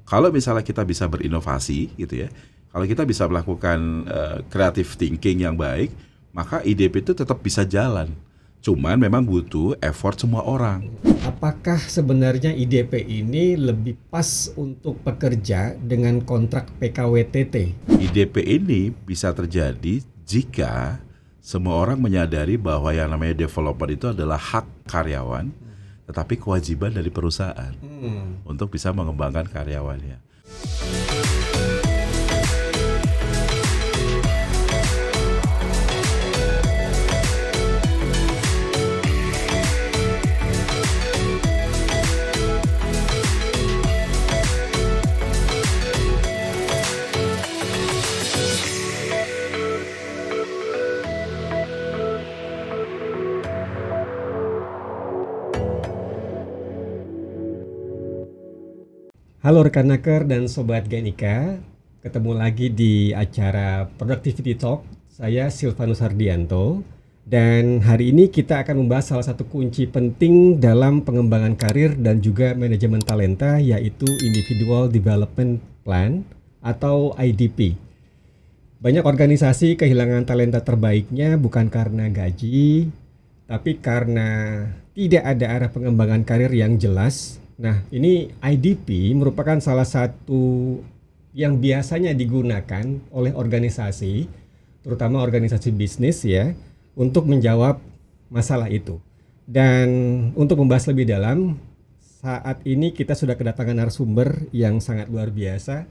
Kalau misalnya kita bisa berinovasi gitu ya, kalau kita bisa melakukan creative thinking yang baik, maka IDP itu tetap bisa jalan. Cuman memang butuh effort semua orang. Apakah sebenarnya IDP ini lebih pas untuk pekerja dengan kontrak PKWTT? IDP ini bisa terjadi jika semua orang menyadari bahwa yang namanya developer itu adalah hak karyawan, tetapi kewajiban dari perusahaan untuk bisa mengembangkan karyawannya. Halo rekan Naker dan Sobat Genika, ketemu lagi di acara Productivity Talk. Saya Silvanus Hardianto, dan hari ini kita akan membahas salah satu kunci penting dalam pengembangan karir dan juga manajemen talenta, yaitu Individual Development Plan atau IDP. Banyak organisasi kehilangan talenta terbaiknya bukan karena gaji, tapi karena tidak ada arah pengembangan karir yang jelas. Nah, ini IDP merupakan salah satu yang biasanya digunakan oleh organisasi, terutama organisasi bisnis ya, untuk menjawab masalah itu. Dan untuk membahas lebih dalam, saat ini kita sudah kedatangan narasumber yang sangat luar biasa.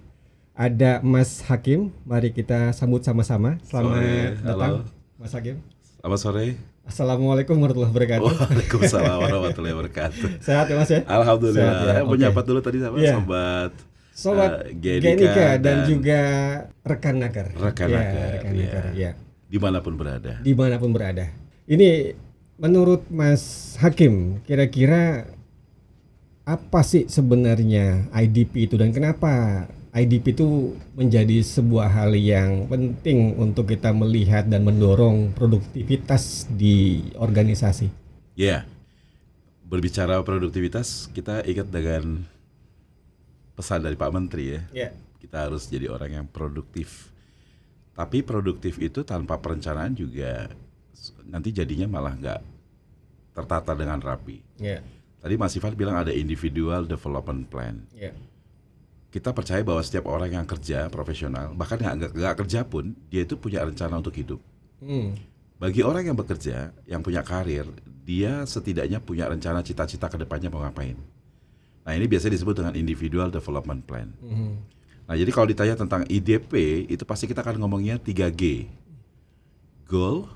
Ada Mas Hakim, mari kita sambut sama-sama. Selamat datang, Mas Hakim. Selamat sore. Assalamualaikum warahmatullahi wabarakatuh. Waalaikumsalam warahmatullahi wabarakatuh. Sehat ya Mas ya? Alhamdulillah. Sehat, ya? Menyapa dulu tadi sama Sobat Genika Genika dan juga rekan Naker. Rekan Naker, ya. Dimanapun berada. Dimanapun berada. Ini menurut Mas Hakim, kira-kira apa sih sebenarnya IDP itu dan kenapa IDP itu menjadi sebuah hal yang penting untuk kita melihat dan mendorong produktivitas di organisasi? Ya, berbicara produktivitas, kita ingat dengan pesan dari Pak Menteri ya. Kita harus jadi orang yang produktif. Tapi produktif itu tanpa perencanaan juga nanti jadinya malah nggak tertata dengan rapi. Tadi Mas Ivan bilang ada individual development plan. Kita percaya bahwa setiap orang yang kerja profesional, bahkan nggak kerja pun, dia itu punya rencana untuk hidup. Bagi orang yang bekerja, yang punya karir, dia setidaknya punya rencana cita-cita ke depannya mau ngapain. Nah ini biasanya disebut dengan individual development plan. Nah jadi kalau ditanya tentang IDP, itu pasti kita akan ngomongnya 3G. Goal,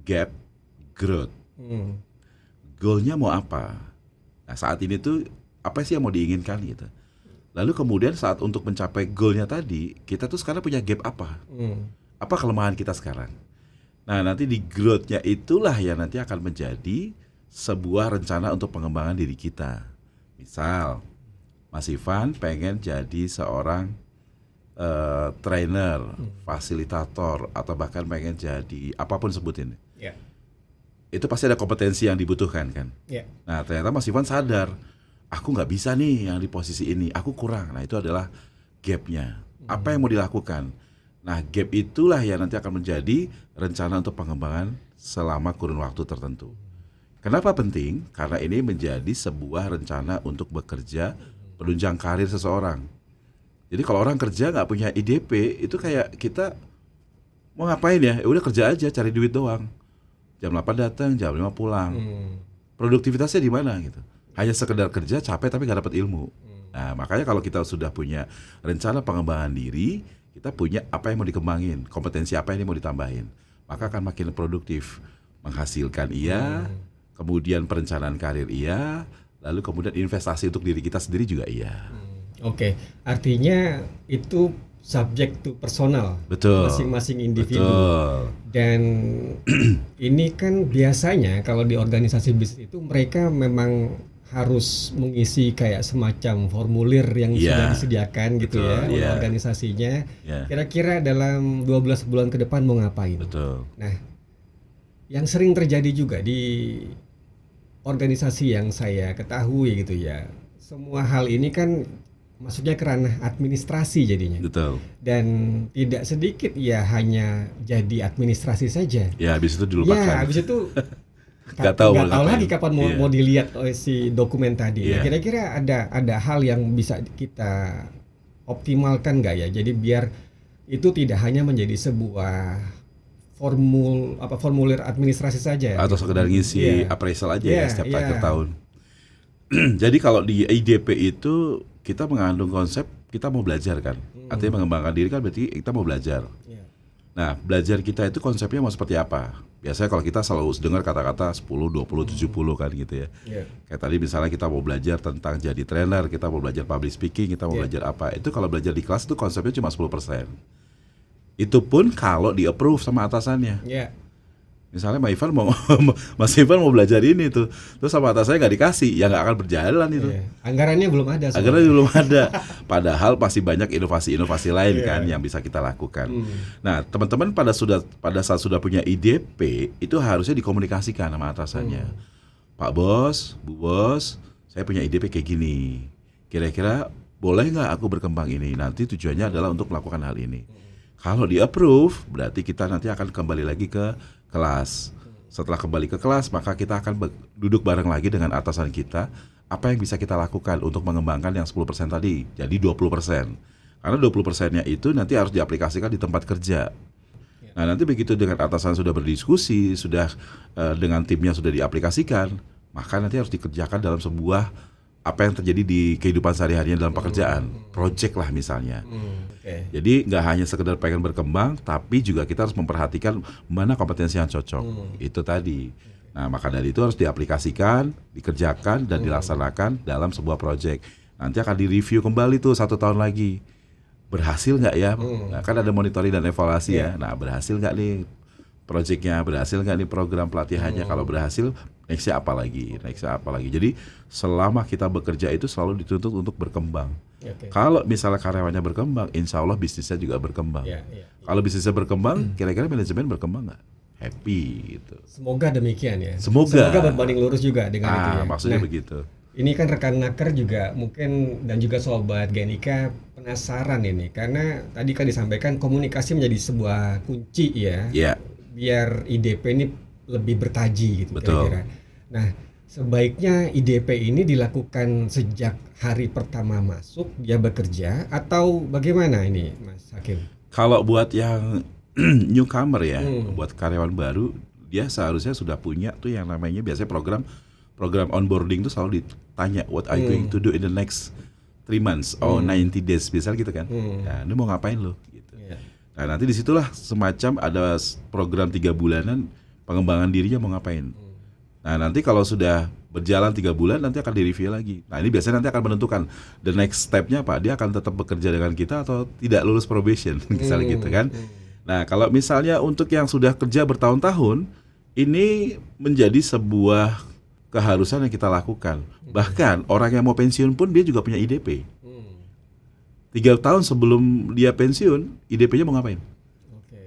gap, growth. Goalnya mau apa? Nah saat ini tuh apa sih yang mau diinginkan gitu. Lalu kemudian saat untuk mencapai goalnya tadi, kita tuh sekarang punya gap apa? Apa kelemahan kita sekarang? Nah nanti di growth-nya itulah yang nanti akan menjadi sebuah rencana untuk pengembangan diri kita. Misal, Mas Ivan pengen jadi seorang trainer, fasilitator, atau bahkan pengen jadi apapun sebutin. Itu pasti ada kompetensi yang dibutuhkan kan? Nah ternyata Mas Ivan sadar, aku nggak bisa nih yang di posisi ini, aku kurang. Nah itu adalah gap-nya. Apa yang mau dilakukan? Nah gap itulah yang nanti akan menjadi rencana untuk pengembangan selama kurun waktu tertentu. Kenapa penting? Karena ini menjadi sebuah rencana untuk bekerja penunjang karir seseorang. Jadi kalau orang kerja nggak punya IDP, itu kayak kita mau ngapain ya? Udah kerja aja, cari duit doang. Jam 8 datang, jam 5 pulang. Produktivitasnya di mana gitu? Hanya sekedar kerja capek tapi nggak dapat ilmu. Nah makanya kalau kita sudah punya rencana pengembangan diri, kita punya apa yang mau dikembangin, kompetensi apa yang mau ditambahin, maka akan makin produktif, menghasilkan kemudian perencanaan karir lalu kemudian investasi untuk diri kita sendiri juga Oke, artinya itu subject to personal. Betul. Masing-masing individu. Betul. Dan ini kan biasanya kalau di organisasi bisnis itu mereka memang harus mengisi kayak semacam formulir yang sudah disediakan gitu oleh organisasinya. Kira-kira dalam 12 bulan ke depan mau ngapain? Betul. Nah, yang sering terjadi juga di organisasi yang saya ketahui gitu ya, semua hal ini kan masuknya ke ranah administrasi jadinya. Betul. Dan tidak sedikit ya hanya jadi administrasi saja. Ya habis itu dilupakan. Ya habis itu nggak tahu lagi kapan mau dilihat oleh si dokumen tadi. Iya. Nah, kira-kira ada hal yang bisa kita optimalkan nggak ya? Jadi biar itu tidak hanya menjadi sebuah formulir administrasi saja. Atau sekedar ngisi appraisal aja ya setiap akhir tahun. Jadi kalau di IDP itu kita mengandung konsep kita mau belajar kan. Artinya mengembangkan diri kan berarti kita mau belajar. Nah, belajar kita itu konsepnya mau seperti apa? Biasanya kalau kita selalu dengar kata-kata 10, 20, 70 kan gitu ya. Kayak tadi misalnya kita mau belajar tentang jadi trainer, kita mau belajar public speaking, kita mau belajar apa. Itu kalau belajar di kelas itu konsepnya cuma 10%. Itu pun kalau di-approve sama atasannya. Misalnya Mas Ivan mau belajar ini tuh, terus sama atasannya nggak dikasih, ya nggak akan berjalan itu. Anggarannya belum ada. Anggarannya belum ada. Padahal masih banyak inovasi-inovasi lain kan yang bisa kita lakukan. Nah, teman-teman pada saat sudah punya IDP itu harusnya dikomunikasikan sama atasannya. Pak Bos, Bu Bos, saya punya IDP kayak gini. Kira-kira boleh nggak aku berkembang ini? Nanti tujuannya adalah untuk melakukan hal ini. Kalau di-approve, berarti kita nanti akan kembali lagi ke kelas. Setelah kembali ke kelas, maka kita akan duduk bareng lagi dengan atasan kita. Apa yang bisa kita lakukan untuk mengembangkan yang 10% tadi, jadi 20%. Karena 20%-nya itu nanti harus diaplikasikan di tempat kerja. Nah, nanti begitu dengan atasan sudah berdiskusi, sudah dengan timnya sudah diaplikasikan, maka nanti harus dikerjakan dalam sebuah apa yang terjadi di kehidupan sehari-harinya dalam pekerjaan, project lah misalnya. Jadi nggak hanya sekedar pengen berkembang, tapi juga kita harus memperhatikan mana kompetensi yang cocok. Itu tadi. Nah, maka dari itu harus diaplikasikan, dikerjakan, dan dilaksanakan dalam sebuah project. Nanti akan direview kembali tuh 1 tahun lagi. Berhasil nggak ya? Nah, kan ada monitoring dan evaluasi ya. Nah, berhasil nggak nih projectnya? Berhasil nggak nih program pelatihannya? Kalau berhasil, nextnya apa lagi? Jadi selama kita bekerja itu selalu dituntut untuk berkembang. Kalau misalnya karyawannya berkembang, insya Allah bisnisnya juga berkembang. Kalau bisnisnya berkembang, kira-kira manajemen berkembang nggak? Happy gitu. Semoga demikian ya. Semoga berbanding lurus juga dengan itu ya. Maksudnya begitu. Ini kan rekan Naker juga mungkin dan juga sobat GNIK penasaran ini, karena tadi kan disampaikan komunikasi menjadi sebuah kunci ya. Biar IDP ini lebih bertaji gitu kira-kira. Nah, sebaiknya IDP ini dilakukan sejak hari pertama masuk dia bekerja atau bagaimana ini, Mas Hakim? Kalau buat yang newcomer ya, buat karyawan baru, dia seharusnya sudah punya tuh yang namanya biasanya program onboarding tuh selalu ditanya what are you going to do in the next 3 months or 90 days misalnya gitu kan. Nah, ini mau ngapain lo gitu. Nah, nanti disitulah semacam ada program 3 bulanan pengembangan dirinya mau ngapain. Nah, nanti kalau sudah berjalan 3 bulan nanti akan direview lagi. Nah, ini biasanya nanti akan menentukan the next step-nya apa, dia akan tetap bekerja dengan kita atau tidak lulus probation misalnya gitu kan. Nah, kalau misalnya untuk yang sudah kerja bertahun-tahun, ini menjadi sebuah keharusan yang kita lakukan. Bahkan orang yang mau pensiun pun dia juga punya IDP. 3 tahun sebelum dia pensiun, IDP-nya mau ngapain?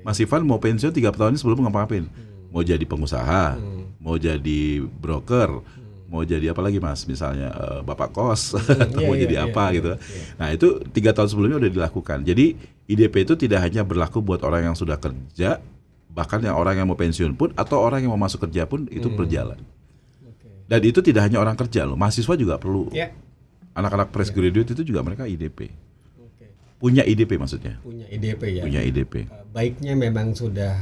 Mas Ivan mau pensiun 3 tahun sebelum ngapain? Mau jadi pengusaha, mau jadi broker, mau jadi apa lagi Mas? Misalnya bapak kos, atau mau jadi apa gitu. Nah, itu 3 tahun sebelumnya udah dilakukan. Jadi IDP itu tidak hanya berlaku buat orang yang sudah kerja, bahkan yang orang yang mau pensiun pun atau orang yang mau masuk kerja pun itu berjalan. Dan itu tidak hanya orang kerja loh, mahasiswa juga perlu. Anak-anak fresh graduate itu juga mereka IDP. Punya IDP maksudnya. Punya IDP ya. Punya IDP. Baiknya memang sudah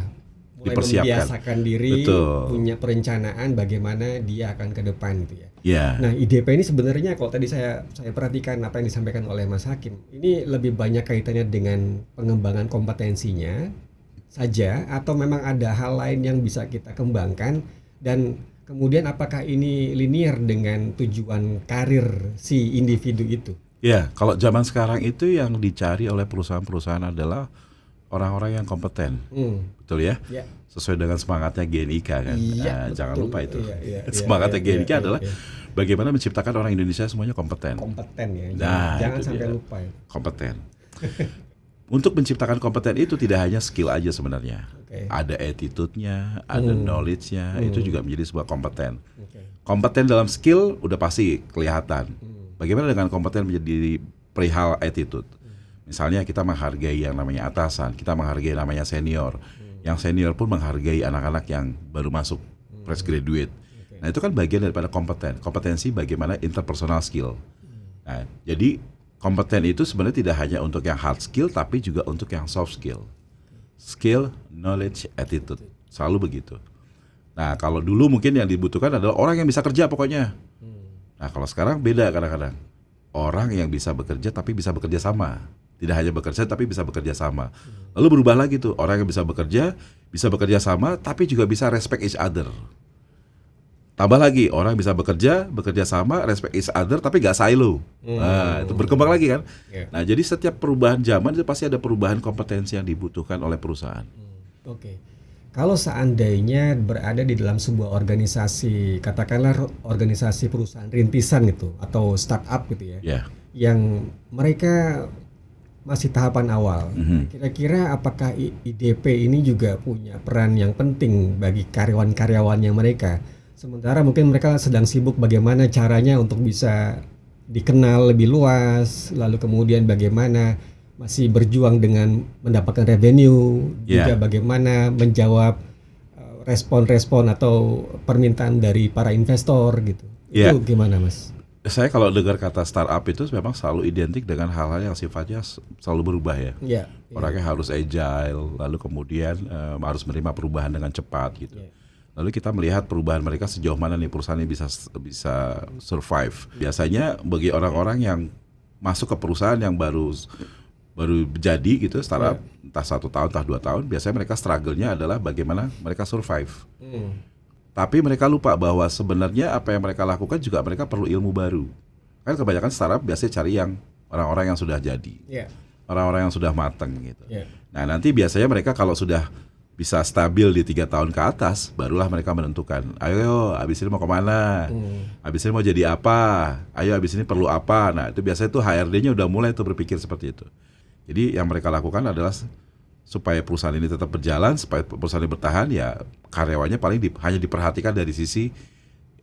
mulai membiasakan diri, punya perencanaan bagaimana dia akan ke depan gitu ya. Nah, IDP ini sebenarnya kalau tadi saya perhatikan apa yang disampaikan oleh Mas Hakim, ini lebih banyak kaitannya dengan pengembangan kompetensinya saja atau memang ada hal lain yang bisa kita kembangkan, dan kemudian apakah ini linear dengan tujuan karir si individu itu? Ya, kalau zaman sekarang itu yang dicari oleh perusahaan-perusahaan adalah orang-orang yang kompeten, betul ya? Sesuai dengan semangatnya GNIK kan. Jangan lupa itu. Semangatnya GNIK adalah bagaimana menciptakan orang Indonesia semuanya kompeten. Kompeten ya. Jangan sampai lupa. Ya. Kompeten. Untuk menciptakan kompeten itu tidak hanya skill aja sebenarnya. Ada attitude-nya, ada knowledge-nya, itu juga menjadi sebuah kompeten. Kompeten dalam skill udah pasti kelihatan. Bagaimana dengan kompeten menjadi perihal attitude. Misalnya kita menghargai yang namanya atasan, kita menghargai namanya senior. Yang senior pun menghargai anak-anak yang baru masuk, fresh graduate. Nah itu kan bagian daripada kompetensi bagaimana interpersonal skill. Nah, jadi kompeten itu sebenarnya tidak hanya untuk yang hard skill, tapi juga untuk yang soft skill. Skill, knowledge, attitude, selalu begitu. Nah kalau dulu mungkin yang dibutuhkan adalah orang yang bisa kerja pokoknya. Nah kalau sekarang beda kadang-kadang. Orang yang bisa bekerja tapi bisa bekerja sama. Tidak hanya bekerja tapi bisa bekerja sama. Lalu berubah lagi tuh, orang yang bisa bekerja sama tapi juga bisa respect each other. Tambah lagi, orang bisa bekerja sama, respect each other tapi gak silo. Nah, itu berkembang lagi kan. Nah, jadi setiap perubahan zaman itu pasti ada perubahan kompetensi yang dibutuhkan oleh perusahaan. Oke. Kalau seandainya berada di dalam sebuah organisasi, katakanlah organisasi perusahaan rintisan gitu atau startup gitu ya. Yang mereka masih tahapan awal. Kira-kira apakah IDP ini juga punya peran yang penting bagi karyawan-karyawannya mereka? Sementara mungkin mereka sedang sibuk bagaimana caranya untuk bisa dikenal lebih luas, lalu kemudian bagaimana masih berjuang dengan mendapatkan revenue, juga bagaimana menjawab respon-respon atau permintaan dari para investor gitu. Itu gimana, Mas? Saya kalau dengar kata startup itu memang selalu identik dengan hal-hal yang sifatnya selalu berubah ya. Orangnya harus agile, lalu kemudian harus menerima perubahan dengan cepat gitu. Lalu kita melihat perubahan mereka sejauh mana nih perusahaan ini bisa survive. Biasanya bagi orang-orang yang masuk ke perusahaan yang baru jadi gitu startup, entah 1 tahun, entah 2 tahun, biasanya mereka struggle-nya adalah bagaimana mereka survive. Tapi mereka lupa bahwa sebenarnya apa yang mereka lakukan juga mereka perlu ilmu baru. Kan kebanyakan startup biasanya cari yang orang-orang yang sudah jadi, orang-orang yang sudah matang gitu. Nah nanti biasanya mereka kalau sudah bisa stabil di 3 tahun ke atas, barulah mereka menentukan, ayo abis ini mau kemana, abis ini mau jadi apa, ayo abis ini perlu apa. Nah itu biasanya tuh HRD-nya udah mulai tuh berpikir seperti itu. Jadi yang mereka lakukan adalah supaya perusahaan ini tetap berjalan, supaya perusahaan ini bertahan, ya karyawannya paling hanya diperhatikan dari sisi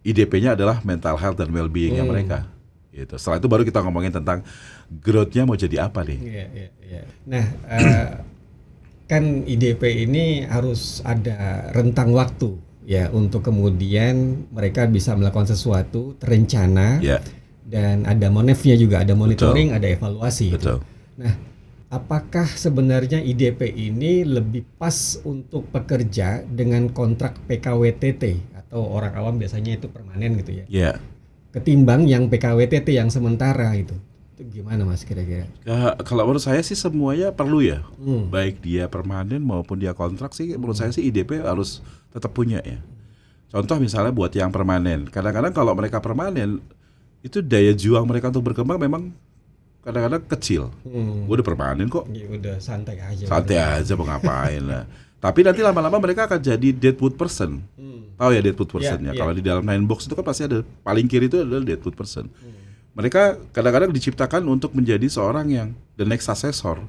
IDP-nya adalah mental health dan well-being-nya mereka. Gitu. Setelah itu baru kita ngomongin tentang growth-nya mau jadi apa nih. Nah, kan IDP ini harus ada rentang waktu ya untuk kemudian mereka bisa melakukan sesuatu terencana dan ada monefnya juga, ada monitoring, ada evaluasi. Gitu. Nah, apakah sebenarnya IDP ini lebih pas untuk pekerja dengan kontrak PKWTT atau orang awam biasanya itu permanen gitu ya? Ketimbang yang PKWTT yang sementara itu gimana Mas kira-kira? Kalau menurut saya sih semuanya perlu ya, baik dia permanen maupun dia kontrak sih. Menurut saya sih IDP harus tetap punya ya. Contoh misalnya buat yang permanen, kadang-kadang kalau mereka permanen itu daya juang mereka untuk berkembang memang kadang-kadang kecil. Gue udah permanen kok. Ya udah santai aja. Santai aja mau ngapain lah. Tapi nanti lama-lama mereka akan jadi deadwood person. Tahu ya deadwood person ya. Kalau di dalam 9box itu kan pasti ada paling kiri itu adalah deadwood person. Mereka kadang-kadang diciptakan untuk menjadi seorang yang the next successor.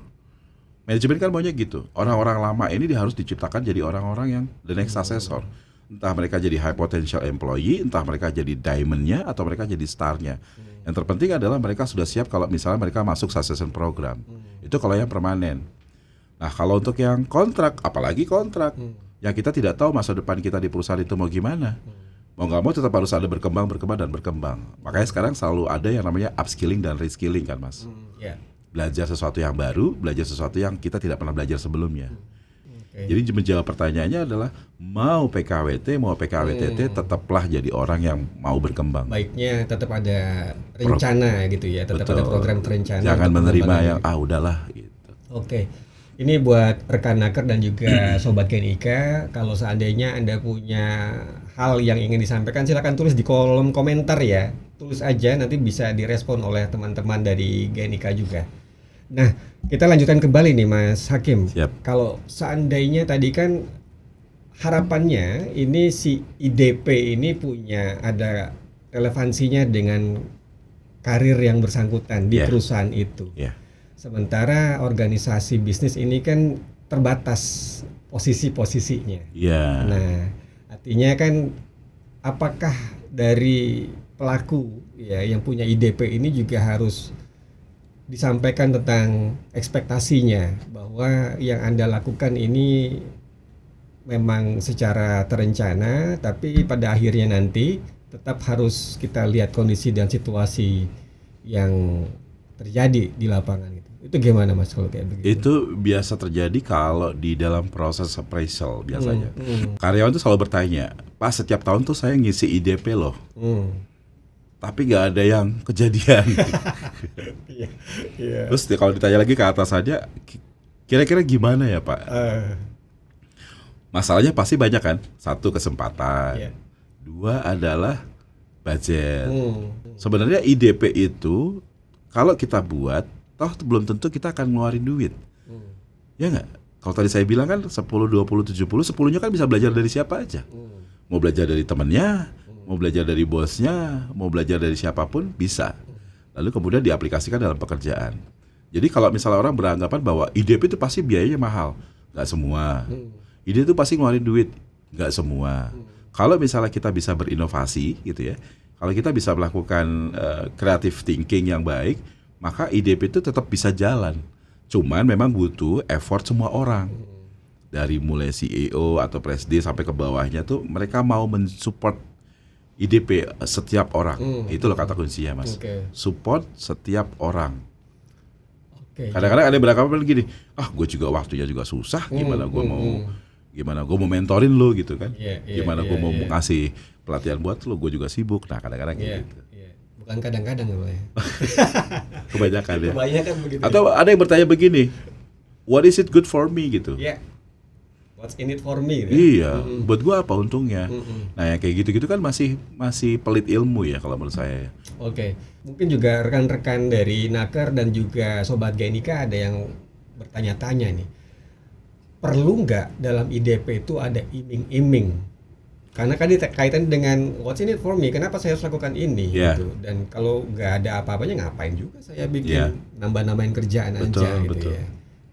Manajemen kan maunya gitu. Orang-orang lama ini harus diciptakan jadi orang-orang yang the next successor. Entah mereka jadi high potential employee, entah mereka jadi diamond-nya atau mereka jadi star-nya. Yang terpenting adalah mereka sudah siap kalau misalnya mereka masuk succession program. Itu kalau yang permanen. Nah kalau untuk yang kontrak, apalagi kontrak, yang kita tidak tahu masa depan kita di perusahaan itu mau gimana. Mau nggak mau tetap harus ada berkembang. Makanya sekarang selalu ada yang namanya upskilling dan reskilling kan Mas. Belajar sesuatu yang baru, belajar sesuatu yang kita tidak pernah belajar sebelumnya. Jadi menjawab pertanyaannya adalah mau PKWT, mau PKWTT, tetaplah jadi orang yang mau berkembang. Baiknya tetap ada rencana gitu ya, tetap ada program terencana. Jangan menerima yang udahlah gitu. Oke. Ini buat rekan Naker dan juga Sobat GNIK, kalau seandainya Anda punya hal yang ingin disampaikan silakan tulis di kolom komentar ya. Tulis aja, nanti bisa direspon oleh teman-teman dari GNIK juga. Nah, kita lanjutkan kembali nih Mas Hakim. Kalau seandainya tadi kan harapannya ini si IDP ini punya ada relevansinya dengan karir yang bersangkutan di perusahaan itu. Sementara organisasi bisnis ini kan terbatas posisi-posisinya. Nah, artinya kan apakah dari pelaku ya yang punya IDP ini juga harus disampaikan tentang ekspektasinya bahwa yang Anda lakukan ini memang secara terencana, tapi pada akhirnya nanti tetap harus kita lihat kondisi dan situasi yang terjadi di lapangan gitu. Itu gimana Mas kalau kayak begitu? Itu biasa terjadi kalau di dalam proses appraisal biasanya. Karyawan tuh selalu bertanya, Pak setiap tahun tuh saya ngisi IDP loh, tapi nggak ada yang kejadian. Terus kalau ditanya lagi ke atasannya, kira-kira gimana ya Pak? Masalahnya pasti banyak kan. Satu, kesempatan. Dua adalah budget. Sebenarnya IDP itu kalau kita buat, toh belum tentu kita akan ngeluarin duit. Ya nggak? Kalau tadi saya bilang kan 10, 20, 70, 10-nya kan bisa belajar dari siapa aja. Mau belajar dari temannya, mau belajar dari bosnya, mau belajar dari siapapun bisa. Lalu kemudian diaplikasikan dalam pekerjaan. Jadi kalau misalnya orang beranggapan bahwa IDP itu pasti biayanya mahal, nggak semua. IDP itu pasti ngeluarin duit, nggak semua. Kalau misalnya kita bisa berinovasi gitu ya, kalau kita bisa melakukan creative thinking yang baik, maka IDP itu tetap bisa jalan. Cuman memang butuh effort semua orang. Dari mulai CEO atau presiden sampai ke bawahnya tuh mereka mau mensupport IDP setiap orang. Itu loh kata kuncinya Mas. Support setiap orang. Kadang-kadang ada yang beranggapan gini, gue juga waktunya juga susah, gimana gue mau mentorin lo gitu kan. Gimana gue mau ngasih pelatihan buat lo, gue juga sibuk. Nah kadang-kadang gitu. Bukan kadang-kadang ya. Kebanyakan ya. Kebanyakan begitu. Atau ada yang bertanya begini, what is it good for me gitu? What's in it for me? Gitu. Iya, buat gua apa untungnya? Nah, yang kayak gitu-gitu kan masih pelit ilmu ya kalau menurut saya. Oke. Mungkin juga rekan-rekan dari Naker dan juga Sobat Genika ada yang bertanya-tanya nih. Perlu nggak dalam IDP itu ada iming-iming? Karena kan kaitan dengan what's in it for me, kenapa saya harus lakukan ini gitu. Dan kalau nggak ada apa-apanya ngapain juga saya bikin nambah-nambahin kerjaan aja gitu ya.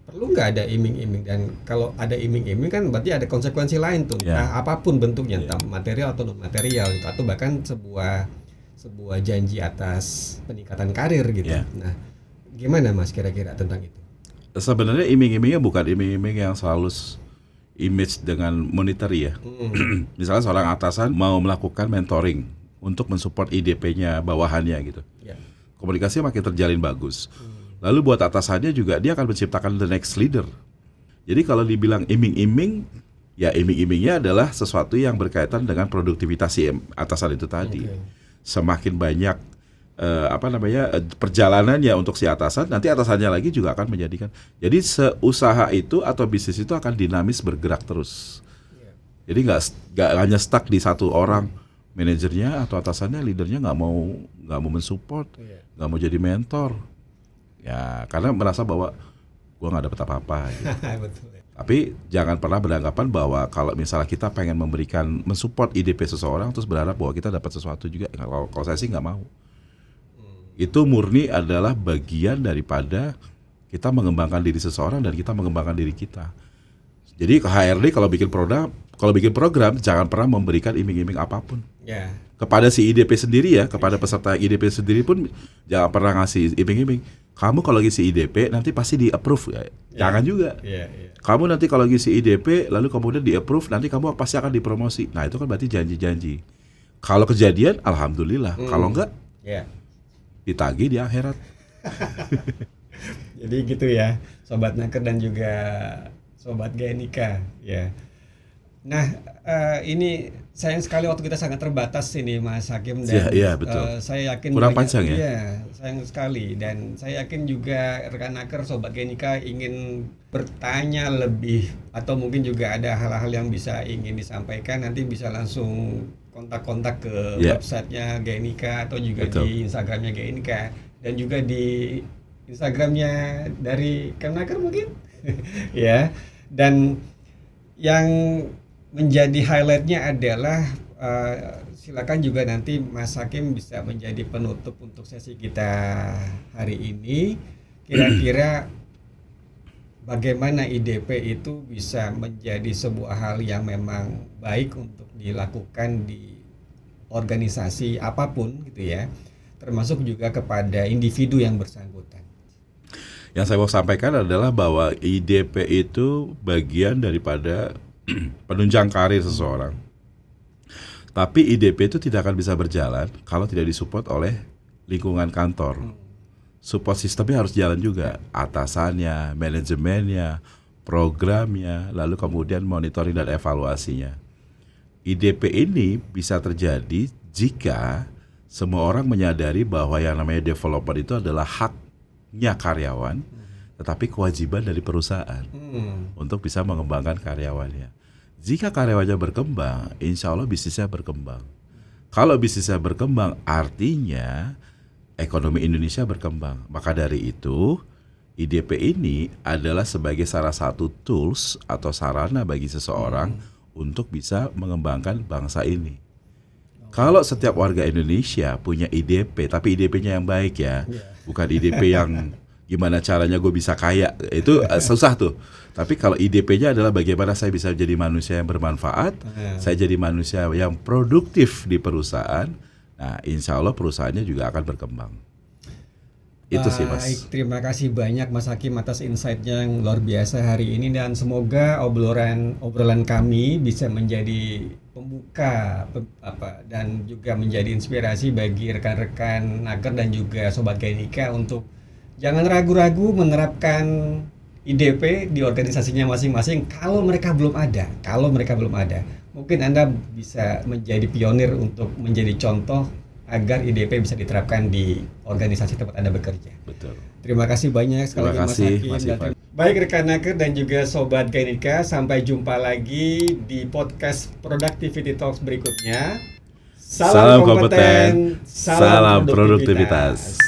Perlu nggak ada iming-iming? Dan kalau ada iming-iming kan berarti ada konsekuensi lain tuh. Apapun bentuknya, entah material atau non material gitu, atau bahkan sebuah janji atas peningkatan karir gitu. Nah, gimana Mas kira-kira tentang itu? Sebenarnya iming-imingnya bukan iming-iming yang selalu image dengan monetary ya. Misalnya seorang atasan mau melakukan mentoring untuk mensupport IDP-nya bawahannya gitu. Komunikasinya makin terjalin bagus. Lalu buat atasannya juga dia akan menciptakan the next leader. Jadi kalau dibilang iming-iming, ya iming-imingnya adalah sesuatu yang berkaitan dengan produktivitas si atasan itu tadi. Semakin banyak perjalanannya untuk si atasan, nanti atasannya lagi juga akan menjadikan. Jadi seusaha itu atau bisnis itu akan dinamis bergerak terus. Jadi nggak hanya stuck di satu orang, manajernya atau atasannya, leadernya nggak mau mensupport, nggak mau jadi mentor. Ya karena merasa bahwa gua nggak dapat apa-apa. Gitu. Tapi jangan pernah beranggapan bahwa kalau misalnya kita pengen mensupport IDP seseorang terus berharap bahwa kita dapat sesuatu juga. Kalau saya sih nggak mau. Itu murni adalah bagian daripada kita mengembangkan diri seseorang dan kita mengembangkan diri kita. Jadi HRD kalau bikin program jangan pernah memberikan iming-iming apapun. Kepada si IDP sendiri ya, kepada peserta IDP sendiri pun jangan pernah ngasih iming-iming. Kamu kalau ngisi IDP nanti pasti di-approve ya. Jangan juga. Kamu nanti kalau ngisi IDP lalu kemudian di-approve, nanti kamu pasti akan dipromosi. Nah, itu kan berarti janji-janji. Kalau kejadian alhamdulillah, kalau enggak ditagih di akhirat. Jadi gitu ya, Sobat Naker dan juga Sobat Genika ya. Nah, ini sayang sekali waktu kita sangat terbatas ini Mas Hakim dan betul. Saya yakin kurang panjang ya. Iya, sayang sekali dan saya yakin juga rekan Naker Sobat Genika ingin bertanya lebih atau mungkin juga ada hal-hal yang bisa ingin disampaikan, nanti bisa langsung kontak-kontak ke websitenya Genika atau juga di Instagramnya Genika dan juga di Instagramnya dari Kemnaker mungkin ya. Dan yang menjadi highlightnya adalah silakan juga nanti Mas Hakim bisa menjadi penutup untuk sesi kita hari ini. Kira-kira bagaimana IDP itu bisa menjadi sebuah hal yang memang baik untuk dilakukan di organisasi apapun gitu ya, termasuk juga kepada individu yang bersangkutan. Yang saya mau sampaikan adalah bahwa IDP itu bagian daripada penunjang karir seseorang. Tapi IDP itu tidak akan bisa berjalan kalau tidak disupport oleh lingkungan kantor. Support sistemnya harus jalan juga, atasannya, manajemennya, programnya, lalu kemudian monitoring dan evaluasinya. IDP ini bisa terjadi jika semua orang menyadari bahwa yang namanya developer itu adalah haknya karyawan, tetapi kewajiban dari perusahaan untuk bisa mengembangkan karyawannya. Jika karyawannya berkembang, insya Allah bisnisnya berkembang. Kalau bisnisnya berkembang, artinya ekonomi Indonesia berkembang. Maka dari itu, IDP ini adalah sebagai salah satu tools atau sarana bagi seseorang untuk bisa mengembangkan bangsa ini. Kalau setiap warga Indonesia punya IDP, tapi IDP-nya yang baik ya, bukan IDP yang gimana caranya gue bisa kaya, itu susah tuh. Tapi kalau IDP-nya adalah bagaimana saya bisa jadi manusia yang bermanfaat, saya jadi manusia yang produktif di perusahaan, nah insya Allah perusahaannya juga akan berkembang. Itu sih Mas. Baik, terima kasih banyak Mas Hakim atas insight-nya yang luar biasa hari ini, dan semoga obrolan kami bisa menjadi pembuka dan juga menjadi inspirasi bagi rekan-rekan Naker dan juga Sobat Gainika untuk jangan ragu-ragu menerapkan IDP di organisasinya masing-masing kalau mereka belum ada. Mungkin Anda bisa menjadi pionir untuk menjadi contoh agar IDP bisa diterapkan di organisasi tempat Anda bekerja. Betul. Terima kasih banyak sekali lagi Mas Hakim. Baik rekan Naker dan juga Sobat Gainika, sampai jumpa lagi di podcast Productivity Talks berikutnya. Salam kompeten, salam produktivitas.